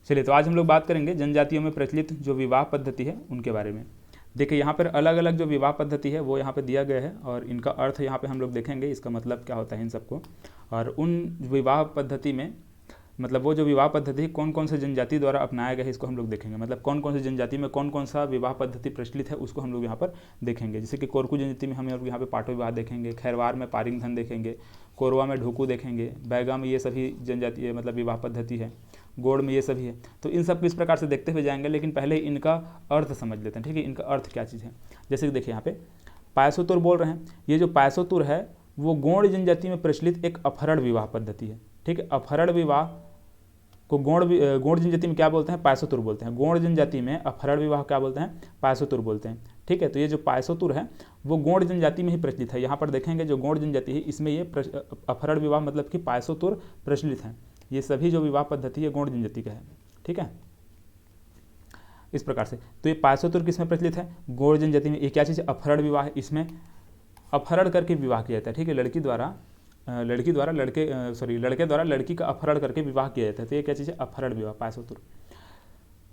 चलिए, तो आज हम लोग बात करेंगे जनजातियों में प्रचलित जो विवाह पद्धति है उनके बारे में। देखिए, यहाँ पर अलग अलग जो विवाह पद्धति है वो यहाँ पे दिया गया है और इनका अर्थ यहाँ पे हम लोग देखेंगे, इसका मतलब क्या होता है इन सबको। और उन विवाह पद्धति में मतलब वो जो विवाह पद्धति कौन कौन से जनजाति द्वारा अपनाया गया है इसको हम लोग देखेंगे। मतलब कौन कौन सी जनजाति में कौन कौन सा विवाह पद्धति प्रचलित है उसको हम लोग यहाँ पर देखेंगे। जैसे कि कोरकू जनजाति में हम लोग यहाँ पे पाटो विवाह देखेंगे, खैरवार में पारिंग धन देखेंगे, कोरवा में ढुकू देखेंगे, बैगा में ये सभी जनजाति मतलब विवाह पद्धति है, गोड़ में ये सभी है। तो इन सब किस प्रकार से देखते हुए जाएंगे, लेकिन पहले इनका अर्थ समझ लेते हैं। ठीक है, इनका अर्थ क्या चीज़ है। जैसे कि देखिए यहाँ पे पायसोतुर बोल रहे हैं, ये जो पायसोतुर है वो गोंड जनजाति में प्रचलित एक अपहरण विवाह पद्धति है। ठीक है, अपहरण विवाह को गोंड जनजाति में क्या बोलते हैं, पायसोतुर बोलते हैं। गोंड जनजाति में अपहरण विवाह क्या बोलते हैं, पायसोतुर बोलते हैं। ठीक है, तो ये जो पायसोतुर है वो गोंड जनजाति में ही प्रचलित है। यहाँ पर देखेंगे जो गोंड जनजाति है इसमें ये अपहरण विवाह मतलब कि पायसोतुर प्रचलित है। ये सभी जो विवाह पद्धति है गोंड जनजाति का है। ठीक है, इस प्रकार से तो ये पायसोतुर किसमें प्रचलित है, गोंड जनजाति में। ये क्या चीज़ है, अपहरण विवाह है। इसमें अपहरण करके विवाह किया जाता है। ठीक है, लड़के द्वारा लड़की का अपहरण करके विवाह किया जाता है। तो ये क्या चीज़ है, अपहरण विवाह, पायसोतुर।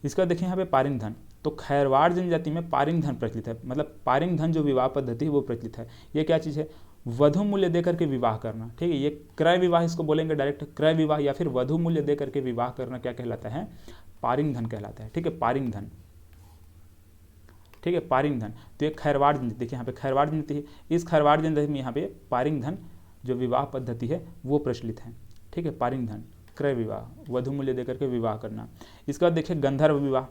इसका देखिए यहाँ पे पारिंग धन, तो खैरवाड़ जनजाति में पारिंग धन प्रचलित है। मतलब पारिंग धन जो विवाह पद्धति है वो प्रचलित है। ये क्या चीज़ है, वधु मूल्य दे करके विवाह करना। ठीक है, ये क्रय विवाह इसको बोलेंगे डायरेक्ट, क्रय विवाह या फिर वधु मूल्य दे करके विवाह करना क्या कहलाता है, पारिंग धन कहलाता है। ठीक है, पारिंग धन। ठीक है, पारिंग धन। तो ये खैरवाड़ जनजाति, देखिए यहाँ पे खैरवाड़ जनजाति है, इस खैरवाड़ जनजाति में यहाँ पे पारिंग धन जो विवाह पद्धति है वो प्रचलित है। ठीक है, पारिंग धन, क्रय विवाह, वधु मूल्य देकर के विवाह करना। इसका देखिए गंधर्व विवाह।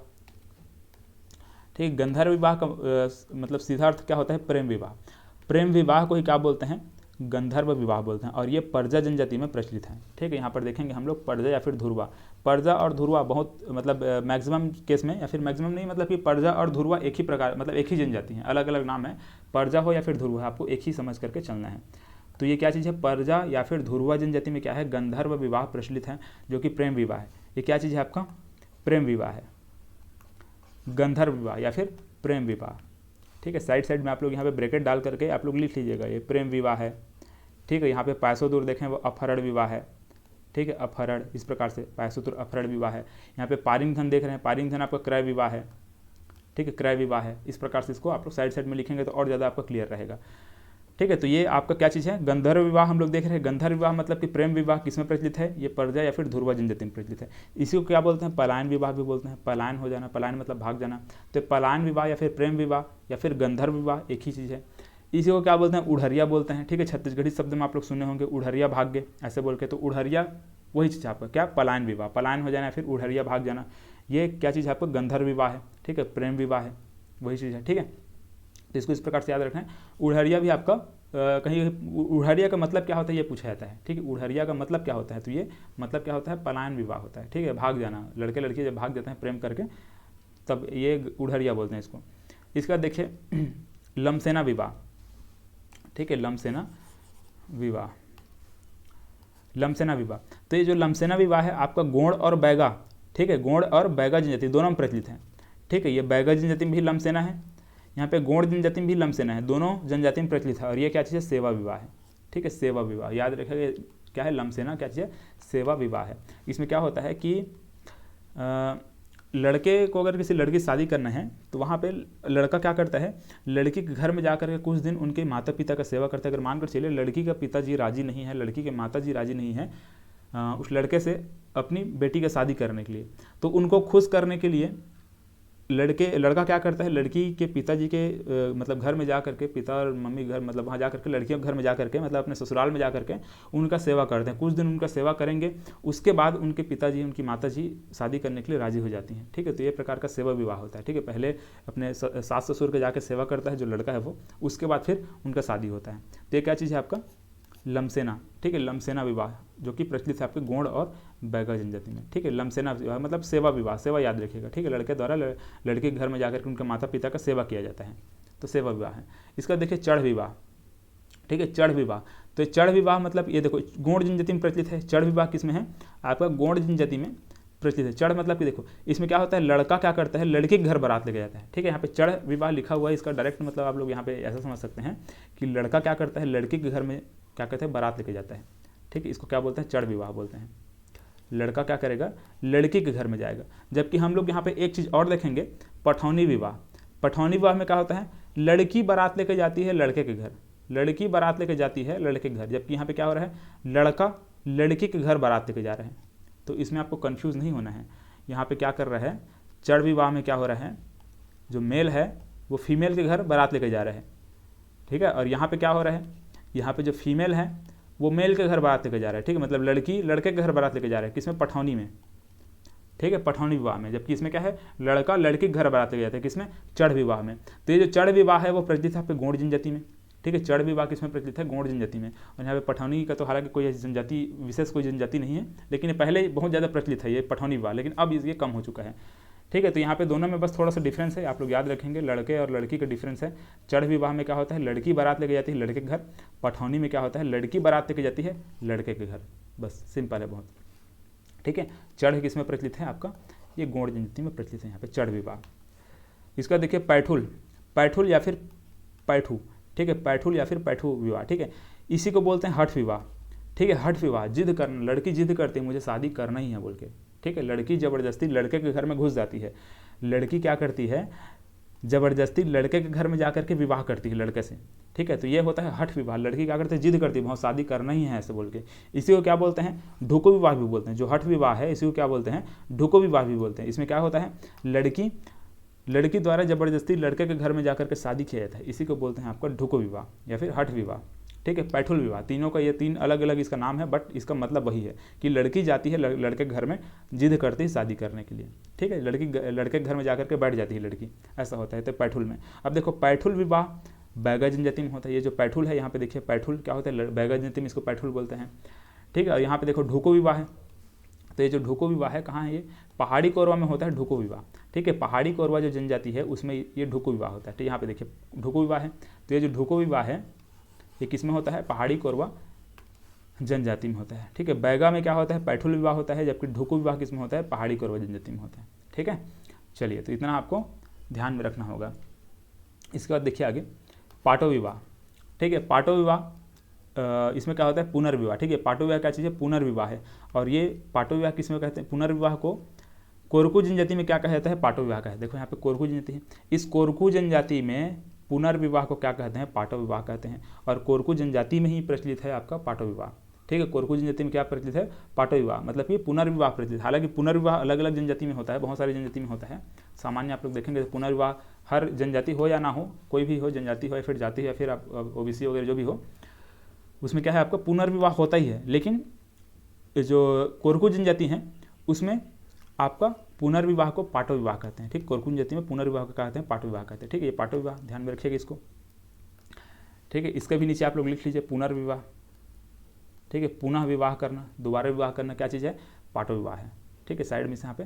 ठीक है, गंधर्व विवाह का मतलब सीधा अर्थ क्या होता है, प्रेम विवाह। प्रेम विवाह को ही क्या बोलते हैं, गंधर्व विवाह बोलते हैं। और ये पर्जा जनजाति में प्रचलित है। ठीक है, यहाँ पर देखेंगे हम लोग पर्जा या फिर धुरवा। पर्जा और धुरवा बहुत मतलब मैक्सिमम केस में, या फिर मैक्सिमम नहीं मतलब कि पर्जा और धुरवा एक ही प्रकार मतलब एक ही जनजाति है, अलग अलग नाम है। पर्जा हो या फिर धुरवा, आपको एक ही समझ करके चलना है। तो ये क्या चीज़ है, पर्जा या फिर धुरवा जनजाति में क्या है, गंधर्व विवाह प्रचलित है जो कि प्रेम विवाह है। ये क्या चीज़ है आपका, प्रेम विवाह है, गंधर्व विवाह या फिर प्रेम विवाह। ठीक है, साइड साइड में आप लोग यहाँ पे ब्रैकेट डाल करके आप लोग लिख लीजिएगा, ये प्रेम विवाह है। ठीक है, यहाँ पे पायसोतुर देखें वो अपहरण विवाह है। ठीक है, अपहरण, इस प्रकार से पायसोतुर अपहरण विवाह है। यहाँ पे पारिंग धन देख रहे हैं, पारिंग धन आपका क्रय विवाह है। ठीक है, क्रय विवाह है। इस प्रकार से इसको आप लोग साइड साइड में लिखेंगे तो और ज़्यादा आपका क्लियर रहेगा। ठीक है, तो ये आपका क्या चीज़ है, गंधर्व विवाह हम लोग देख रहे हैं। गंधर्व विवाह मतलब कि प्रेम विवाह किसमें प्रचलित है, ये पर्जा या फिर धुरवा जनजाति में प्रचलित है। इसी को क्या बोलते हैं, पलायन विवाह भी बोलते हैं। पलायन हो जाना, पलायन मतलब भाग जाना। तो पलायन विवाह या फिर प्रेम विवाह या फिर गंधर्व विवाह एक ही चीज़ है। इसी को क्या बोलते हैं, उड़हरिया बोलते हैं। ठीक है, छत्तीसगढ़ी शब्द में आप लोग सुने होंगे, उड़हरिया भाग्य ऐसे बोल के। तो उड़हरिया वही चीज़ आपका क्या, पलायन विवाह, पलायन हो जाना या फिर उड़हरिया भाग जाना। ये क्या चीज़ है आपका, गंधर्व विवाह है। ठीक है, प्रेम विवाह है, वही चीज़ है। ठीक है, तो इसको इस प्रकार से याद रखना है। उड़हरिया भी आपका कहीं उड़हरिया का मतलब क्या होता है ये पूछा जाता है। ठीक है, उड़हरिया का मतलब क्या होता है, तो ये मतलब क्या होता है, पलायन विवाह होता है। ठीक है, भाग जाना, लड़के लड़की जब भाग जाते हैं प्रेम करके तब ये उड़हरिया बोलते हैं इसको। इसका देखिए लमसेना विवाह। ठीक है, लमसेना विवाह, लमसेना विवाह। तो ये जो लमसेना विवाह है आपका गोंड और बैगा, ठीक है, गोंड और बैगा जनजाति दोनों में प्रचलित है। ठीक है, ये बैगा जनजाति में भी लमसेना है, यहाँ पे गोंड जनजाति में भी लमसेना है, दोनों जनजाति में प्रचलित है। और ये क्या चीज़ है, सेवा विवाह है। ठीक है, सेवा विवाह याद रखिएगा, क्या है, लमसेना क्या चीज़ है, सेवा विवाह है। इसमें क्या होता है कि लड़के को अगर किसी लड़की से शादी करना है तो वहाँ पे लड़का क्या करता है, लड़की के घर में जाकर के कुछ दिन उनके माता पिता का सेवा करता है। अगर मानकर चलिए लड़की का पिताजी राजी नहीं है, लड़की के माताजी राजी नहीं है उस लड़के से अपनी बेटी का शादी करने के लिए, तो उनको खुश करने के लिए लड़का क्या करता है, लड़की के पिताजी के मतलब घर में जा करके, पिता और मम्मी घर मतलब वहाँ जा करके लड़कियों के घर में जा करके मतलब अपने ससुराल में जा करके उनका सेवा करते हैं। कुछ दिन उनका सेवा करेंगे, उसके बाद उनके पिताजी उनकी माताजी शादी करने के लिए राजी हो जाती हैं। ठीक है, तो ये प्रकार का सेवा विवाह होता है। ठीक है, पहले अपने सास ससुर के जाकर सेवा करता है जो लड़का है वो, उसके बाद फिर उनका शादी होता है। तो ये क्या चीज़ है आपका, लमसेना। ठीक है, लमसेना विवाह जो कि प्रचलित है आपके गोंड और बैगा जनजाति में। ठीक है, लमसेना विवाह मतलब सेवा विवाह, सेवा याद रखिएगा। ठीक है, लड़के द्वारा लड़के के घर में जाकर के उनके माता पिता का सेवा किया जाता है, तो सेवा विवाह है। इसका देखिए चढ़ विवाह। ठीक है, चढ़ विवाह। तो चढ़ विवाह मतलब ये देखो गोंड जनजाति में प्रचलित है। चढ़ विवाह किस में है आपका, गोंड जनजाति में प्रचलित है। चढ़ मतलब कि देखो इसमें क्या होता है, लड़का क्या करता है, लड़की के घर बारात लेके जाता है। ठीक है, यहाँ पे चढ़ विवाह लिखा हुआ है, इसका डायरेक्ट मतलब आप लोग यहाँ पे ऐसा समझ सकते हैं कि लड़का क्या करता है, लड़की के घर में क्या कहते हैं, बारात लेके जाता है। ठीक है, इसको क्या बोलते हैं, चढ़ विवाह बोलते हैं। लड़का क्या करेगा, लड़की के घर में जाएगा। जबकि हम लोग यहाँ पे एक चीज़ और देखेंगे, पठौनी विवाह। पठौनी विवाह में क्या होता है, लड़की बारात लेके जाती है लड़के के घर, लड़की बारात लेके जाती है लड़के के घर, जबकि यहाँ पे क्या हो रहा है, लड़का लड़की के घर बारात लेके जा रहे हैं। तो इसमें आपको कंफ्यूज नहीं होना है। यहाँ पे क्या कर रहा है, चढ़ विवाह में क्या हो रहा है, जो मेल है वो फीमेल के घर बारात लेके जा रहे हैं, ठीक है। और यहाँ पे क्या हो रहा है, यहाँ पे जो फीमेल है वो मेल के घर बारात लेके जा रहा है, ठीक है। मतलब लड़की लड़के के घर बारात लेके जा रहा है, किसमें, पठौनी में, ठीक है, पठौनी विवाह में। जबकि इसमें क्या है, लड़का लड़की के घर बारात लेके जाता है, किसमें, चढ़ विवाह में। तो ये जो चढ़ विवाह है वो प्रचलित है आपके गोंड जनजाति में, ठीक है। चढ़ विवाह किसमें प्रचलित है, गोंड जनजाति में। और यहाँ पे पठौनी का तो हालांकि कोई जनजाति विशेष कोई जनजाति नहीं है, लेकिन ये पहले बहुत ज़्यादा प्रचलित है ये पठौनी विवाह, लेकिन अब ये कम हो चुका है, ठीक है। तो यहाँ पे दोनों में बस थोड़ा सा डिफरेंस है, आप लोग याद रखेंगे, लड़के और लड़की का डिफरेंस है। चढ़ विवाह में क्या होता है, लड़की बारात लेके जाती है लड़के के घर, पठौनी में क्या होता है, लड़की बारात लेके जाती है लड़के के घर। बस सिंपल है बहुत, ठीक है। चढ़ किस में प्रचलित है आपका, ये गोंड जनजाति में प्रचलित है यहाँ पे चढ़ विवाह। इसका देखिए पैठुल, पैठुल या फिर पैठू, ठीक है, पैठुल या फिर पैठू विवाह, ठीक है। इसी को बोलते हैं हठ विवाह, ठीक है। हठ विवाह, जिद करना, लड़की जिद करती है मुझे शादी करना ही है बोल के, ठीक है। लड़की ज़बरदस्ती लड़के के घर में घुस जाती है, लड़की क्या करती है, ज़बरदस्ती लड़के के घर में जाकर के विवाह करती है लड़के से, ठीक है। तो ये होता है हठ विवाह। लड़की क्या करती है, जिद करती है बहुत शादी करना ही है ऐसे बोल के। इसी को क्या बोलते हैं, ढुको विवाह भी बोलते हैं। जो हठ विवाह है इसी को क्या बोलते हैं, ढुको विवाह भी बोलते हैं। इसमें क्या होता है, लड़की द्वारा ज़बरदस्ती लड़के के घर में जाकर के शादी किया जाता है, इसी को बोलते हैं आपका ढुको विवाह या फिर हठ विवाह, ठीक है। पैठुल विवाह, तीनों का ये तीन अलग अलग इसका नाम है, बट इसका मतलब वही है कि लड़की जाती है लड़के के घर में, जिद करती है शादी करने के लिए, ठीक है। लड़की लड़के के घर में जाकर के बैठ जाती है लड़की, ऐसा होता है तो पैठुल में। अब देखो पैठुल विवाह बैगा जनजाति में होता है। ये जो पैठुल है यहाँ पे देखिए, पैठुल क्या होता है, बैगा जनजाति में इसको पैठुल बोलते हैं, ठीक है। और यहाँ पे देखो ढुको विवाह है, तो ये जो ढुको विवाह है कहाँ है, ये पहाड़ी कोरवा में होता है ढुको विवाह, ठीक है। पहाड़ी कोरवा जो जनजाति है उसमें ये ढुको विवाह होता है, ठीक है। यहाँ पे देखिए ढुको विवाह है, तो ये जो ढुको विवाह है ये किस में होता है, पहाड़ी कोरवा जनजाति में होता है, ठीक है। बैगा में क्या होता है, पैठुल विवाह होता है, जबकि ढुको विवाह किस में होता है, पहाड़ी कोरवा जनजाति में होता है, ठीक है। चलिए, तो इतना आपको ध्यान में रखना होगा। इसके बाद देखिए आगे पाटो विवाह, ठीक है। पाटो विवाह इसमें क्या होता है, पुनर्विवाह, ठीक है। पाटो विवाह क्या चीज़ है, पुनर्विवाह है। और ये पाटो विवाह किस में कहते हैं, पुनर्विवाह को कोरकू जनजाति में क्या कहा जाता है, पाटो विवाह कहते हैं। देखो यहाँ पे कोरकू जनजाति है, इस कोरकू जनजाति में पुनर्विवाह को क्या कहते हैं, पाटो विवाह कहते हैं। और कोरकू जनजाति में ही प्रचलित है आपका पाटो विवाह, ठीक है। कोरकू जनजाति में क्या प्रचलित है, पाटो विवाह, मतलब कि पुनर्विवाह प्रचलित। हालांकि पुनर्विवाह अलग अलग जनजाति में होता है, बहुत सारी जनजाति में होता है। सामान्य आप लोग देखेंगे तो पुनर्विवाह हर जनजाति हो या ना हो, कोई भी हो, जनजाति हो या फिर जाति हो या फिर आप ओबीसी वगैरह जो भी हो, उसमें क्या है आपका पुनर्विवाह होता ही है। लेकिन जो कोरकू जनजाति हैं उसमें आपका पुनर्विवाह को पाटो विवाह कहते हैं, ठीक। कोरकू जनजाति में पुनर्विवाह को कहते हैं पाटो विवाह कहते हैं, ठीक है। ये पाटो विवाह ध्यान में रखिएगा इसको, ठीक है। इसके भी नीचे आप लोग लिख लीजिए पुनर्विवाह, ठीक है। पुनः विवाह करना, दोबारा विवाह करना क्या चीज़ है, पाटो विवाह है, ठीक है। साइड में से यहाँ पे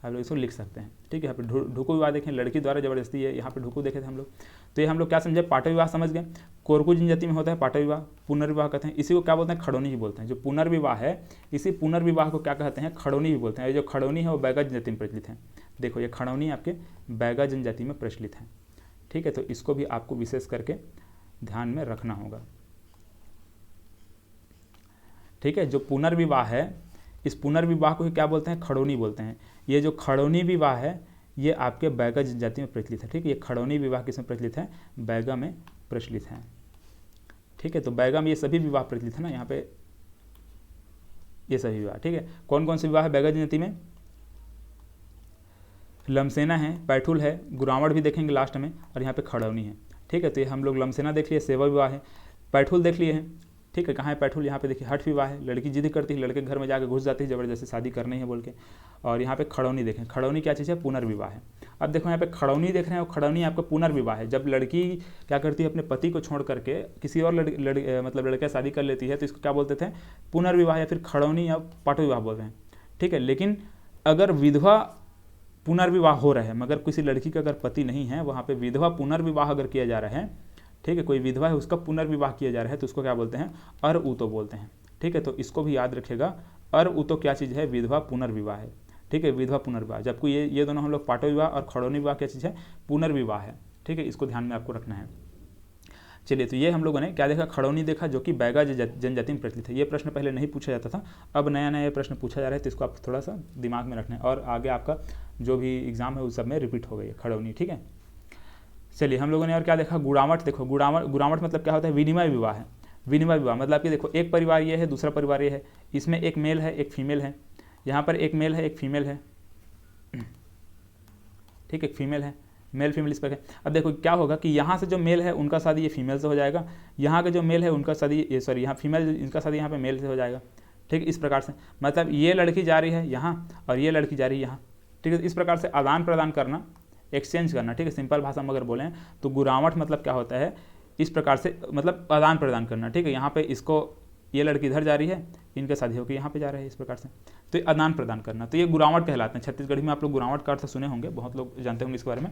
आप लोग इसको लिख सकते हैं, ठीक है। यहाँ पे ढुको विवाह देखें, लड़की द्वारा जबरदस्ती है, यहाँ पे ढुको देखे थे हम लोग, तो ये हम लोग क्या समझे, पाटो विवाह समझ गए। कोरकू जनजाति में होता है पाटो विवाह, पुनर्विवाह कहते हैं। इसी को क्या बोलते हैं, खड़ोनी ही बोलते हैं। जो पुनर्विवाह है इसी पुनर्विवाह को क्या कहते हैं, खड़ोनी भी बोलते हैं। ये जो खड़ोनी है वो बैगा जनजाति में प्रचलित है। देखो ये खड़ोनी आपके बैगा जनजाति में प्रचलित है, ठीक है। तो इसको भी आपको विशेष करके ध्यान में रखना होगा, ठीक है। जो पुनर्विवाह है इस पुनर्विवाह को क्या बोलते हैं, खड़ोनी बोलते हैं। ये जो खड़ोनी विवाह है ये आपके बैगा जनजाति में प्रचलित है, ठीक है। ये खड़ोनी विवाह किसमें प्रचलित है, बैगा में प्रचलित है, ठीक है। तो बैगा में ये सभी विवाह प्रचलित है ना, यहाँ पे ये सभी विवाह, ठीक है। कौन कौन से विवाह है बैगा जनजाति में, लमसेना है, पैठुल है, गुरावड़ भी देखेंगे लास्ट में, और यहाँ पे खड़ौनी है, ठीक है। तो ये हम लोग लमसेना देख लिए, सेवा विवाह है, पैठुल देख लिए हैं, ठीक है। कहाँ है पैठुल, यहाँ पे देखिए हठ विवाह है, लड़की जिद करती है, लड़के घर में जाकर घुस जाती है, जबरदस्ती शादी करनी है बोल के। और यहाँ पे खड़ौनी देखें, खड़ौनी क्या चीज़ है, पुनर्विवाह है। अब देखो यहाँ पे खड़ौनी देख रहे हैं, खड़ौनी आपका पुनर्विवाह है। जब लड़की क्या करती है, अपने पति को छोड़ करके किसी और मतलब लड़का शादी कर लेती है, तो इसको क्या बोलते थे, पुनर्विवाह या फिर खड़ौनी या पाटो विवाह बोल रहे हैं, ठीक है। लेकिन अगर विधवा पुनर्विवाह हो रहा है, मगर किसी लड़की का अगर पति नहीं है, वहाँ पे विधवा पुनर्विवाह अगर किया जा रहा है, ठीक है, कोई विधवा है उसका पुनर्विवाह किया जा रहा है, तो उसको क्या बोलते हैं, अर उतो बोलते हैं, ठीक है। तो इसको भी याद रखिएगा, अर उतो क्या चीज़ है, विधवा पुनर्विवाह है, ठीक है, विधवा पुनर्विवाह। जबकि ये दोनों हम लोग पाटो विवाह और खड़ौनी विवाह क्या चीज़ है, पुनर्विवाह है, ठीक है। इसको ध्यान में आपको रखना है। चलिए, तो ये हम लोगों ने क्या देखा, खड़ौनी देखा जो कि बैगा जनजाति में प्रचलित है। ये प्रश्न पहले नहीं पूछा जाता था, अब नया नया ये प्रश्न पूछा जा रहा है, तो इसको आप थोड़ा सा दिमाग में रखना है और आगे आपका जो भी एग्जाम है उस सब में रिपीट हो गई है खड़ौनी, ठीक है। चलिए, हम लोगों ने और क्या देखा, गुड़ामठ देखो, गुड़ामठ मतलब क्या होता है, विनिमय विवाह है। विनिमय विवाह मतलब कि देखो एक परिवार ये है, दूसरा परिवार ये है, इसमें एक मेल है एक फीमेल है, यहाँ पर एक मेल है एक फीमेल है, ठीक है, एक फीमेल है, मेल फीमेल इस पर है। अब देखो क्या होगा कि यहाँ से जो मेल है उनका शादी ये फीमेल से हो जाएगा, यहाँ के जो मेल है उनका शादी सॉरी यहाँ फीमेल इनका शादी यहाँ पे मेल से हो जाएगा, ठीक है। इस प्रकार से मतलब ये लड़की जा रही है यहाँ और ये लड़की जा रही है यहाँ, ठीक है। इस प्रकार से आदान प्रदान करना, एक्सचेंज करना, ठीक है। सिंपल भाषा में अगर बोलें तो गुरामठ मतलब क्या होता है, इस प्रकार से मतलब आदान प्रदान करना, ठीक है। यहाँ पे इसको ये लड़की इधर जा रही है, इनके शादी होकर यहाँ पे जा रहे हैं, इस प्रकार से तो ये आदान प्रदान करना, तो ये गुरामठ कहलाते हैं। छत्तीसगढ़ी में आप लोग गुरामठ का अर्थ सुने होंगे, बहुत लोग जानते होंगे इसके बारे में।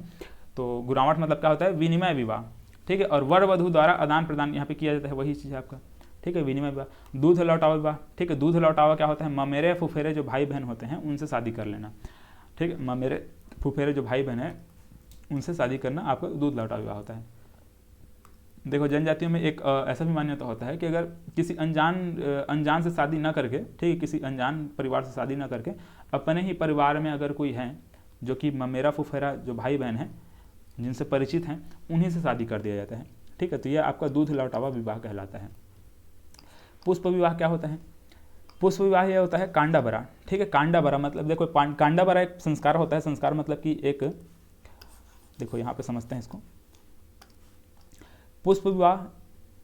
तो गुरामठ मतलब क्या होता है, विनिमय विवाह, ठीक है। और वर वधु द्वारा आदान प्रदान यहाँ पे किया जाता है, वही चीज़ है आपका, ठीक है, विनिमय विवाह। दूध लौटावा विवाह, ठीक है, दूध लौटावा क्या होता है, ममेरे फुफेरे जो भाई बहन होते हैं उनसे शादी कर लेना, ठीक है। ममेरे फुफेरे जो भाई बहन है उनसे शादी करना आपका दूध लौटावा विवाह होता है। देखो जनजातियों में एक ऐसा भी मान्यता होता है कि अगर किसी अनजान से शादी ना करके, ठीक है, किसी अनजान परिवार से शादी ना करके अपने ही परिवार में अगर कोई है जो कि ममेरा फुफेरा जो भाई बहन है जिनसे परिचित हैं उन्हीं से शादी कर दिया जाता है, ठीक है। तो यह आपका दूध लौटावा विवाह कहलाता है। पुष्प विवाह क्या होता है, पुष्प विवाह यह होता है कांडाबरा, ठीक है। कांडाबरा मतलब देखो कांडाबरा एक संस्कार होता है, संस्कार मतलब कि एक, देखो यहाँ पे समझते हैं इसको, पुष्प विवाह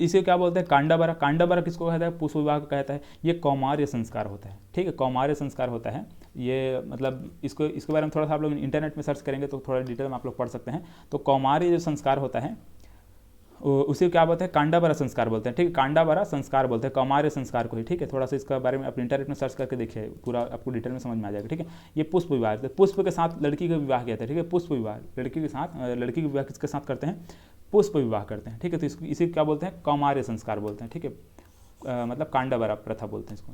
इसे क्या बोलते हैं, कांडाबरा। कांडाबरा किसको कहता है, पुष्प विवाह को कहता है। ये कौमार्य संस्कार होता है, ठीक है, कौमार्य संस्कार होता है ये, मतलब इसके बारे में थोड़ा सा आप लोग इंटरनेट में सर्च करेंगे तो थोड़ा डिटेल में आप लोग पढ़ सकते हैं। तो कौमार्य जो संस्कार होता है उसे क्या बोलते हैं, कांडाबरा संस्कार बोलते हैं, ठीक है। कांडाबरा संस्कार बोलते हैं कौमार्य संस्कार को ही, ठीक है। थोड़ा सा इसके बारे में आप इंटरनेट में सर्च करके देखिए, पूरा आपको डिटेल में समझ में आ जाएगा, ठीक है। ये पुष्प विवाह, तो पुष्प के साथ लड़की का विवाह कहते हैं, ठीक है। पुष्प विवाह लड़की के साथ, लड़की का विवाह किसके साथ करते हैं, पुष्प विवाह करते हैं, ठीक है। तो इसे क्या बोलते हैं, कौमार्य संस्कार बोलते हैं, ठीक है। मतलब कांडाबरा प्रथा बोलते हैं इसको,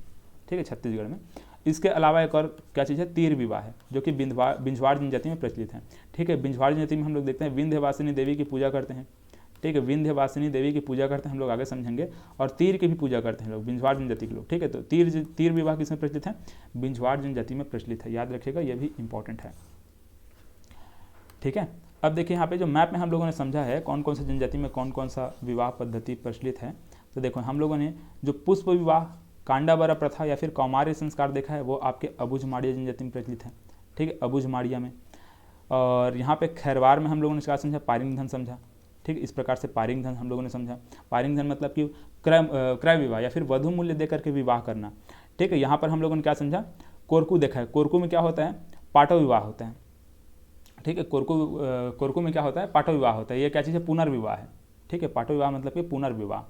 ठीक है, छत्तीसगढ़ में। इसके अलावा एक और क्या चीज़ है, तीर विवाह है, जो कि बिंझवाड़ जनजाति में प्रचलित है, ठीक है। बिंझवाड़ जनजाति में हम लोग देखते हैं विंध्यवासिनी देवी की पूजा करते हैं, ठीक है। विंध्यवासिनी देवी की पूजा करते हैं, हम लोग आगे समझेंगे। और तीर की भी पूजा करते हैं लोग, बिंझवाड़ जनजाति के लोग, ठीक है। तो तीर विवाह किसमें प्रचलित है, बिंझवाड़ जनजाति में प्रचलित है, याद रखिएगा, यह भी इंपॉर्टेंट है, ठीक है। अब देखिए यहाँ पे जो मैप में हम लोगों ने समझा है कौन कौन सा जनजाति में कौन कौन सा विवाह पद्धति प्रचलित है। तो देखो हम लोगों ने जो पुष्प विवाह, कांडाबरा प्रथा या फिर कौमार्य संस्कार देखा है वो आपके अबुझमाड़िया जनजाति में प्रचलित है, ठीक है, अबुझमाड़िया में। और यहाँ पे खैरवार में हम लोगों ने क्या समझा, पारिंग धन समझा, ठीक। इस प्रकार से पारिंग धन हम लोगों ने समझा। पारिंग धन मतलब कि क्रय विवाह या फिर वधु मूल्य देकर के विवाह करना, ठीक है। यहाँ पर हम लोगों ने क्या समझा, कोरकू देखा है। कोरकू में क्या होता है, पाटो विवाह होता है, ठीक है। कोरकू में क्या होता है, पाटो विवाह होता है। ये क्या चीज़ है, पुनर्विवाह है, ठीक है। पाटो विवाह मतलब कि पुनर्विवाह।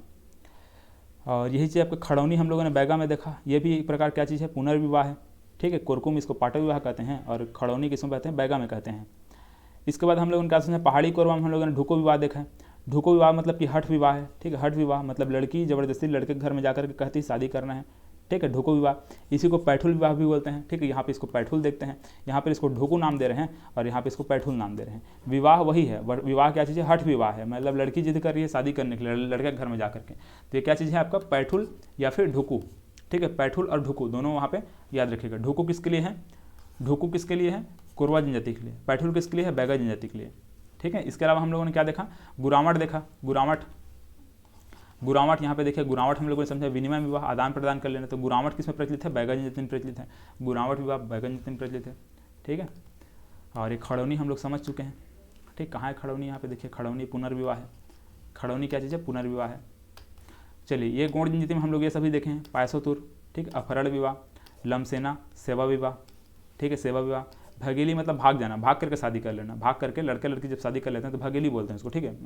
और यही चीज़ आपके खड़ौनी हम लोगों ने बैगा में देखा, ये भी एक प्रकार क्या चीज़ है, पुनर्विवाह है, ठीक है। कोरकू में इसको पाटो विवाह कहते हैं और खड़ौनी किसमें कहते हैं, बैगा में कहते हैं। इसके बाद हम लोगों ने क्या समझा, पहाड़ी कोरबा में हम लोगों ने ढुको विवाह देखा है। ढुको विवाह मतलब कि हठ विवाह है, ठीक है। हठ विवाह मतलब लड़की जबरदस्ती लड़के के घर में जाकर के कहती है शादी करना है, ठीक है, ढुको विवाह। इसी को पैठुल विवाह भी बोलते हैं, ठीक है। यहाँ पे इसको पैठुल देखते हैं, यहाँ पर इसको ढुकू नाम दे रहे हैं और यहाँ पे इसको पैठुल नाम दे रहे हैं। विवाह वही है, विवाह क्या चीज़ है, हठ विवाह है, मतलब लड़की जिद कर रही है शादी करने के लिए लड़के के घर में जाकर के। तो ये क्या चीज़ है आपका, पैठुल या फिर ढुकू, ठीक है। पैठुल और ढुकू दोनों वहाँ पे याद रखिएगा। ढुकू किसके लिए है, ढुकू किसके लिए है, कोरवा जनजाति के लिए। पैठुल किसके लिए है, बैगा जनजाति के लिए, ठीक है। इसके अलावा हम लोगों ने क्या देखा, गुरामठ देखा। गुरामठ यहाँ पे देखिए, गुरामठ हम लोगों ने समझा विनिमय विवाह, आदान प्रदान कर लेना। तो गुरामठ किसमें प्रचलित है, बैगा जनजाति में प्रचलित है। गुरामठ विवाह बैगा जनजाति में प्रचलित है, ठीक है। और एक खड़ौनी हम लोग समझ चुके हैं, ठीक। कहाँ है खड़ौनी, यहाँ पे देखिए खड़ौनी पुनर्विवाह है। खड़ौनी क्या चीज़ है, पुनर्विवाह है। चलिए ये गौड़ जनजाति में हम लोग ये सभी देखे हैं, पायसोतुर, ठीक, अपहरण विवाह, लमसेना, सेवा विवाह, ठीक है, सेवा विवाह। भगेली मतलब भाग जाना, भाग करके शादी कर लेना, भाग करके लड़के लड़की जब शादी कर लेते हैं तो भगेली बोलते हैं इसको, ठीक है।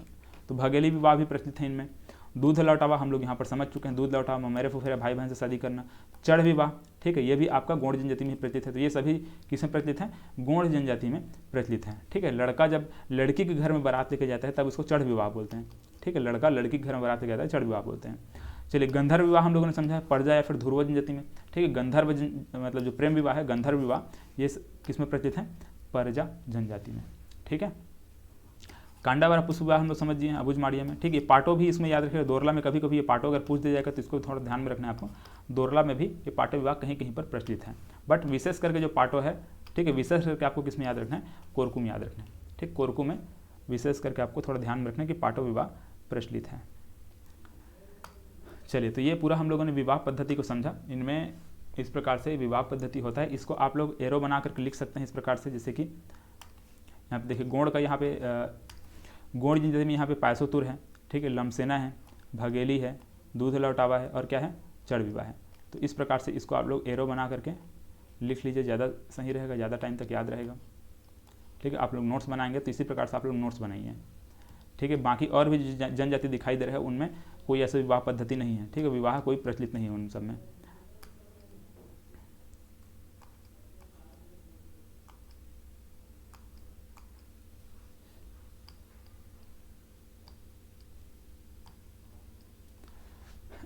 तो भगेली विवाह भी प्रचलित है इनमें। दूध लौटावा हम लोग यहाँ पर समझ चुके हैं, दूध लौटावा ममेरे फुफेरे भाई बहन से शादी करना। चढ़ विवाह, ठीक है, ये भी आपका गौड़ जनजाति में प्रचलित है। तो ये सभी किसमें प्रचलित है, गौड़ जनजाति में प्रचलित है, ठीक है। लड़का जब लड़की के घर में बारात लेके जाता है तब उसको चढ़ विवाह बोलते हैं, ठीक है। लड़का लड़की के घर में बारात लेके जाता है, चढ़ विवाह बोलते हैं। चलिए गंधर्व विवाह हम लोगों ने समझा, पर्जा या फिर ध्रुव जनजाति में, ठीक है। गंधर्व मतलब जो प्रेम विवाह है, गंधर्व विवाह, ये किसमें प्रचलित है, पर्जा जनजाति में, ठीक है। कांडावरा पुष्प विवाह हम लोग समझ गए हैं अबुझमाड़िया में, ठीक है। पाटो भी इसमें याद रखिएगा, दोरला में कभी कभी ये पाटो अगर पूछ दिया जाएगा तो इसको थोड़ा ध्यान में रखना है आपको। दोरला में भी ये पाटो विवाह कहीं कहीं पर प्रचलित है, बट विशेष करके जो पाटो है, ठीक है, विशेष करके आपको किस में याद रखना है, कोरकू में याद रखना है, ठीक। कोरकू में विशेष करके आपको थोड़ा ध्यान में रखना है कि पाटो विवाह प्रचलित है। चलिए, तो ये पूरा हम लोगों ने विवाह पद्धति को समझा। इनमें इस प्रकार से विवाह पद्धति होता है। इसको आप लोग एरो बना करके लिख सकते हैं इस प्रकार से, जैसे कि यहाँ पे देखिए गोंड का, यहाँ पे गोंड जैसे में यहाँ पे पैसोतुर है, ठीक है, लमसेना है, भगेली है, दूध लौटावा है और क्या है, चढ़ विवाह है। तो इस प्रकार से इसको आप लोग एरो बना करके लिख लीजिए, ज़्यादा सही रहेगा, ज़्यादा टाइम तक याद रहेगा, ठीक है। आप लोग नोट्स बनाएंगे तो इसी प्रकार से आप लोग नोट्स बनाइए, ठीक है। बाकी और भी जनजाति दिखाई दे रहे हैं उनमें कोई ऐसी विवाह पद्धति नहीं है, ठीक है, विवाह कोई प्रचलित नहीं है उन सब में।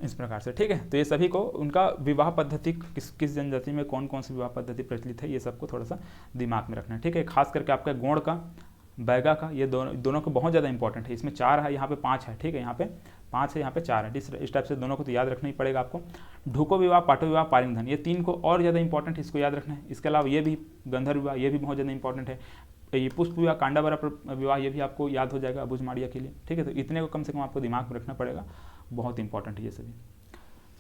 इस प्रकार से, ठीक है। तो ये सभी को उनका विवाह पद्धति किस जनजाति में कौन कौन सी विवाह पद्धति प्रचलित है, ये सबको थोड़ा सा दिमाग में रखना है, ठीक है। खास करके आपका गोंड का, बैगा का, ये दोनों को बहुत ज़्यादा इंपॉर्टेंट है। इसमें 4 है, यहाँ पे 5 है, ठीक है, यहाँ पे 5 है, यहाँ पे 4 है। इस टाइप से दोनों को तो याद रखना ही पड़ेगा आपको। ढुको विवाह, पाटो विवाह, पारिंगधन, ये 3 को और ज़्यादा इंपॉर्टेंट है, इसको याद रखना है। इसके अलावा ये भी गंधर्व विवाह, ये भी बहुत ज़्यादा इंपॉर्टेंट है। ये पुष्प विवाह, कांडावरा विवाह, ये भी आपको याद हो जाएगा अबुझमाड़िया के लिए, ठीक है। तो इतने को कम से कम आपको दिमाग में रखना पड़ेगा, बहुत इंपॉर्टेंट है ये सभी।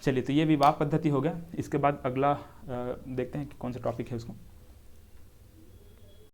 चलिए, तो ये विवाह पद्धति हो गया। इसके बाद अगला देखते हैं कि कौन सा टॉपिक है उसको।